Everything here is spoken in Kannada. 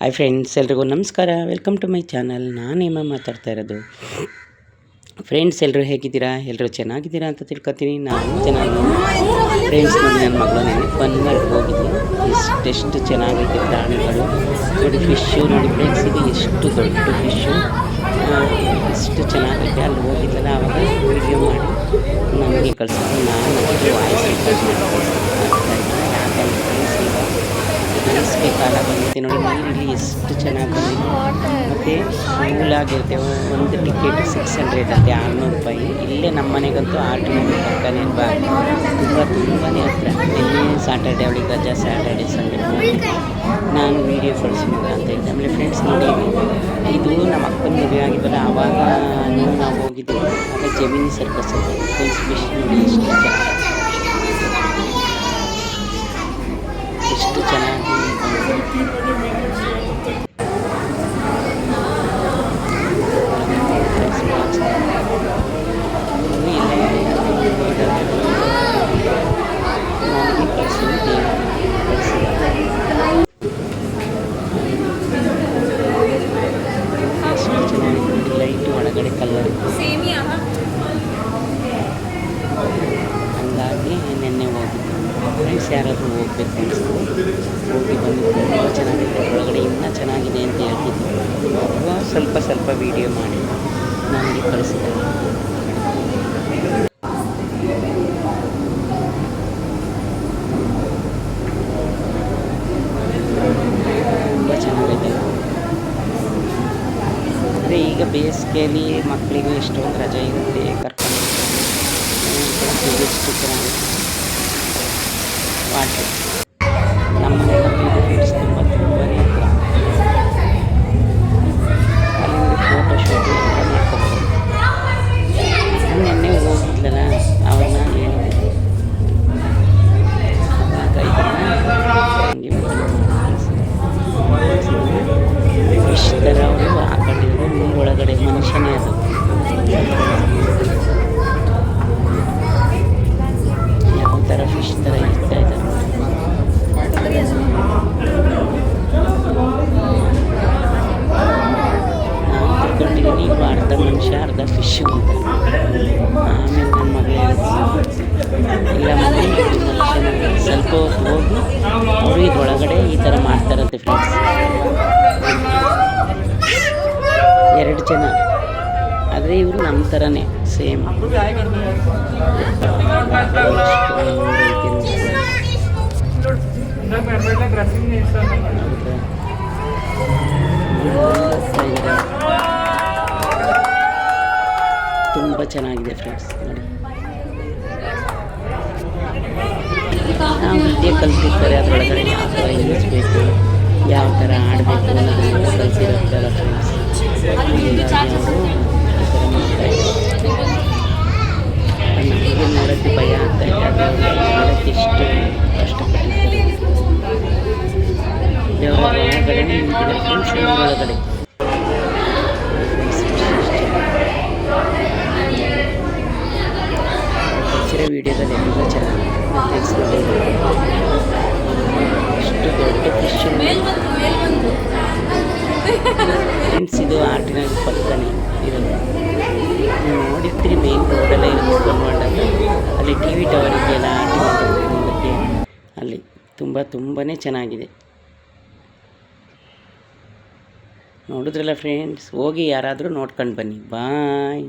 ಹಾಯ್ ಫ್ರೆಂಡ್ಸ್, ಎಲ್ರಿಗೂ ನಮಸ್ಕಾರ. Welcome to my channel. ನಾನು ನಿಮ್ಮ ಮಾತಾಡ್ತಾ ಇರೋದು. ಫ್ರೆಂಡ್ಸ್, ಎಲ್ಲರೂ ಹೇಗಿದ್ದೀರಾ? ಎಲ್ಲರೂ ಚೆನ್ನಾಗಿದ್ದೀರಾ ಅಂತ ತಿಳ್ಕೊತೀನಿ. ನಾನು ಚೆನ್ನಾಗಿದ್ದೀನಿ ಫ್ರೆಂಡ್ಸ್. ನೋಡಿ, ನನ್ನ ಮಗಳು ನೆನೆ ಫನ್ವರ್ಗೆ ಹೋಗಿದ್ಲು. ಎಷ್ಟು ಚೆನ್ನಾಗೈತೆ ಪ್ರಾಣಿಗಳು ನೋಡಿ. ಫಿಶ್ಶು ನೋಡಿ ಫ್ರೆಂಡ್ಸ್, ಇದು ಎಷ್ಟು ದೊಡ್ಡ ಫಿಶ್ಶು, ಎಷ್ಟು ಚೆನ್ನಾಗೈತೆ. ಅಲ್ಲಿ ಹೋಗಿದ್ದಲ್ಲ, ಆವಾಗ ವೀಡಿಯೋ ಮಾಡಿ ನಮಗೆ ಕಳಿಸಿದ್ರು. ನಾನು ಅದಕ್ಕೆ ವಾಯ್ಸ್ ರೆಕಾರ್ಡ್ ಮಾಡಿ ಕಳಿಸ್ತಾ ಯಾಕಂದರೆ ಫ್ರೆಂಡ್ಸ್, ಈಗ ಬೇಸಿಗೆ ಕಾಲ ಬಂದಿದೆ ನೋಡಿ. ನೀರಿಲ್ಲಿ ಎಷ್ಟು ಚೆನ್ನಾಗಿ ಬಂದಿದೆ. ಮತ್ತು ಕೂಲಾಗಿರುತ್ತೆ. ಒಂದು ಟಿಕೆಟ್ 600 ಅಂತೆ, 600 ರೂಪಾಯಿ. ಇಲ್ಲೇ ನಮ್ಮ ಮನೆಗಂತೂ ಆರ್ಟಿನ ಪಕ್ಕನೇ ತುಂಬಾ ತುಂಬಾ ಹತ್ರ. ನಿನ್ನೆ ಸಾಟರ್ಡೆ ಅವಳಿಗೆ ರಜಾ, ಸ್ಯಾಟರ್ಡೆ ಸಂಡೇ ನಾನು ವೀಡಿಯೋ ಕಳಿಸಿದ ಅಂತ ಇದ್ದೆ. ಆಮೇಲೆ ಫ್ರೆಂಡ್ಸ್ ನೋಡಿ, ಇದು ನಮ್ಮ ಅಕ್ಕನ ಮದುವೆ ಆಗಿದ್ದಲ್ಲ, ಆವಾಗ ನಾವು ಹೋಗಿದ್ದೀವಿ. ಆಗ ಜಮೀನಿ ಸರ್ಕಸ್ ಫುಲ್ ಫಿಶ್ ನೋಡಿ ಎಷ್ಟು ಚೆನ್ನಾಗಿ ಲೈಟ್ ಒಳಗಡೆ ಕಲರ್. ಹಂಗಾಗಿ ನಿನ್ನೆ ಹೋಗಿದ್ದು ಫ್ರೆಂಡ್ಸ್. ಯಾರಾದರೂ ಹೋಗ್ಬೇಕು ಅನಿಸ್ತು, ಹೋಗಿ ಬಂದು ತುಂಬ ಚೆನ್ನಾಗಿದೆ. ಒಳಗಡೆ ಇನ್ನೂ ಚೆನ್ನಾಗಿದೆ ಅಂತ ಹೇಳ್ತಿದ್ದೆ. ಸ್ವಲ್ಪ ವೀಡಿಯೋ ಮಾಡಿ ನನಗೆ ಕಳಿಸಿದೆ. ತುಂಬ ಚೆನ್ನಾಗೈತೆ. ಅಂದರೆ ಈಗ ಬೇಸಿಗೆಯಲ್ಲಿ ಮಕ್ಕಳಿಗೂ ಎಷ್ಟೊಂದು ರಜೆ ಇರುತ್ತೆ, ಕರ್ಕೊಂಡು ಎಷ್ಟು ಚೆನ್ನಾಗಿದೆ ವಾಟರ್. ನಮ್ಮ ಮನೆಯಲ್ಲಂತೂ ಫ್ರೆಂಡ್ಸ್ ತುಂಬಾ ಹತ್ರ. ಅಲ್ಲಿಂದ ಫೋಟೋ ಶೂಟ್ ಎಲ್ಲ ಮಾಡ್ಕೊಬೋದು. ನಿನ್ನೆ ಹೋಗಿದ್ಲಲ್ಲ, ಅವಾಗ ನಾನು ಹೇಳಿದೆ ಫಿಶ್ ಥರ ಅವರು ಹಾಕೊಂಡಿದ್ರು. ನೀರೊಳಗಡೆ ಮನುಷ್ಯನೇ ಅದು. ಯಾವ ಥರ ಫಿಶ್ ಥರ ಇರ್ತಾ ಇದ್ದಾರೆ. ನಾನು ತಿಳ್ಕೊಂಡಿದ್ದೀನಿ ಇವು ಅರ್ಧ ಮನುಷ್ಯ ಅರ್ಧ ಫಿಶ್ಶು ಅಂತ. ಆಮೇಲೆ ನನ್ನ ಮಗಳು ಇಲ್ಲ ಮನುಷ್ಯನ ಸ್ವಲ್ಪ ಹೊತ್ತು ಹೋಗಿ ಅವರು ಇದ್ರೊಳಗಡೆ ಈ ಥರ ಮಾಡ್ತಾರಂತೆ ಫ್ರೆಂಡ್ಸ್. 2 ಜನ, ಆದರೆ ಇವರು ನಮ್ಮ ಥರನೇ ಸೇಮ್. ತುಂಬ ಚೆನ್ನಾಗಿದೆ ಫ್ರೆಂಡ್ಸ್ ನೋಡಿ. ನಾವು ವಿದ್ಯೆ ಕಲಿತಿರ್ತಾರೆ ಅದರೊಳಗಡೆ ಯಾವ ಥರ ಎಲ್ಲಿಸಬೇಕು, ಯಾವ ಥರ ಆಡಬೇಕು ಅನ್ನೋದನ್ನೆಲ್ಲ ಕಲಿಸಿರ್ತಾರಲ್ಲ ಫ್ರೆಂಡ್ಸ್. ಹೀಗಾಗಿ ಅವರು ಈ ಥರ ಮಾಡ್ತಾಯಿದ್ದಾರೆ. ನಮಗೆ ನೋಡೋಕ್ಕೆ ಭಯ ಆಗ್ತಾಯಿದೆ, ಆದರೆ ನೋಡೋಕ್ಕೆ ಎಷ್ಟು ಕಷ್ಟಪಟ್ಟಿರ್ತಾರೆ. ದೇವರ ಒಳಗಡೆ ನಿಂತಿದೆ ಫ್ರೆಂಡ್ಸ್. ಒಳಗಡೆ ಕಳಿಸಿರೋ ವೀಡಿಯೋದಲ್ಲಿ ಎಲ್ಲ ಚೆನ್ನಾಗಿ ಫ್ರೆಂಡ್ಸ್ ನೋಡಿ. ಎಷ್ಟು ದೊಡ್ಡ ಫಿಶ್ ಫ್ರೆಂಡ್ಸ್. ಇದು ಆರ್ಟಿನ ಪಕ್ಕನೇ ಇರೋದು. ನೀವು ನೋಡಿರ್ತೀರಿ, ಮೇನ್ ರೋಡೆಲ್ಲ ಇರುತ್ತೆ ಕೊಂಡ್ಕೊಂಡಾಗ. ಅಲ್ಲಿ TV ಟವರ್ ಇದೆಯಲ್ಲ, ಆರ್ಟಿನ ಮುಂದಕ್ಕೆ, ಅಲ್ಲಿ ತುಂಬಾ ಚೆನ್ನಾಗಿದೆ. ನೋಡಿದ್ರಲ್ಲ ಫ್ರೆಂಡ್ಸ್, ಹೋಗಿ ಯಾರಾದರೂ ನೋಡ್ಕೊಂಡು ಬನ್ನಿ. ಬಾಯ್.